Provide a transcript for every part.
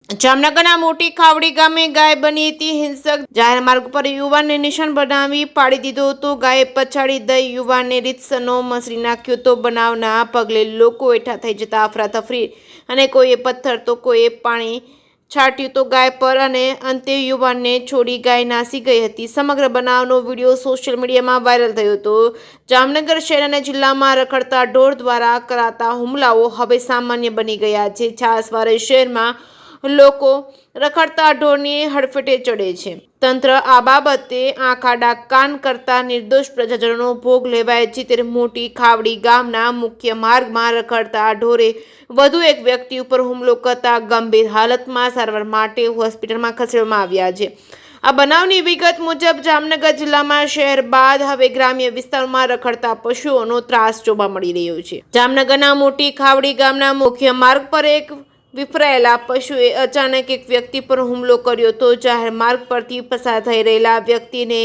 જામનગરના મોટી ખાવડી ગામે ગાય બની હતી હિંસક। જાહેર માર્ગ પર યુવાનને નિશાન બનાવી પાડી દીધો હતો। ગાયે પછાડી દઈ યુવાનને રીતસરનો મસળી નાખ્યો હતો। બનાવના પગલે લોકો એકઠા થઈ જતા અફરાતફરી અને કોઈએ પથ્થર તો કોઈએ પાણી છાંટ્યું તો ગાય પર અને અંતે યુવાનને છોડી ગાય નાસી ગઈ હતી। સમગ્ર બનાવનો વિડીયો સોશિયલ મીડિયામાં વાયરલ થયો હતો। જામનગર શહેર અને જિલ્લામાં રખડતા ઢોર દ્વારા કરાતા હુમલાઓ હવે સામાન્ય બની ગયા છે। છાસવારે શહેરમાં લોકો રખડતા ઢોરની હડફેટે ચડે છે। તંત્ર આ બાબતે આંખ આડા કાન કરતા નિર્દોષ પ્રજાજનોનો ભોગ લેવાય છે। ત્યારે મોટી ખાવડી ગામના મુખ્ય માર્ગમાં રખડતા ઢોરે વધુ એક વ્યક્તિ ઉપર હુમલો કરતા ગંભીર હાલતમાં સારવાર માટે હોસ્પિટલમાં ખસેડવામાં આવ્યા છે। આ બનાવની વિગત મુજબ જામનગર જિલ્લામાં શહેર બાદ હવે ગ્રામ્ય વિસ્તારોમાં રખડતા પશુઓનો ત્રાસ જોવા મળી રહ્યો છે। જામનગરના મોટી ખાવડી ગામના મુખ્ય માર્ગ પર એક વિફરાયેલા પશુએ અચાનક એક વ્યક્તિ પર હુમલો કર્યો હતો। જાહેર માર્ગ પરથી પસાર થઈ રહેલા વ્યક્તિને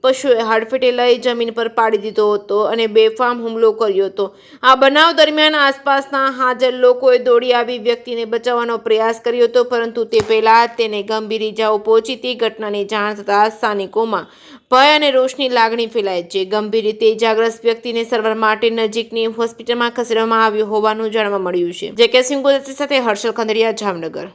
પશુએ હડફેટે લઈ જમીન પર પાડી દીધો હતો અને બેફામ હુમલો કર્યો હતો। આ બનાવ દરમિયાન આસપાસના હાજર લોકોએ દોડી આવી વ્યક્તિને બચાવવાનો પ્રયાસ કર્યો હતો, પરંતુ તે પહેલા તેને ગંભીર ઇજાઓ પહોંચી હતી। ઘટનાની જાણ થતાં સ્થાનિકોમાં ભય અને રોષની લાગણી ફેલાઈ છે। ગંભીર રીતે ઇજાગ્રસ્ત વ્યક્તિને સારવાર માટે નજીકની હોસ્પિટલમાં ખસેડવામાં આવ્યો હોવાનું જાણવા મળ્યું છે। જે કે સિંહ સાથે હર્ષલ ખંડેરિયા, જામનગર।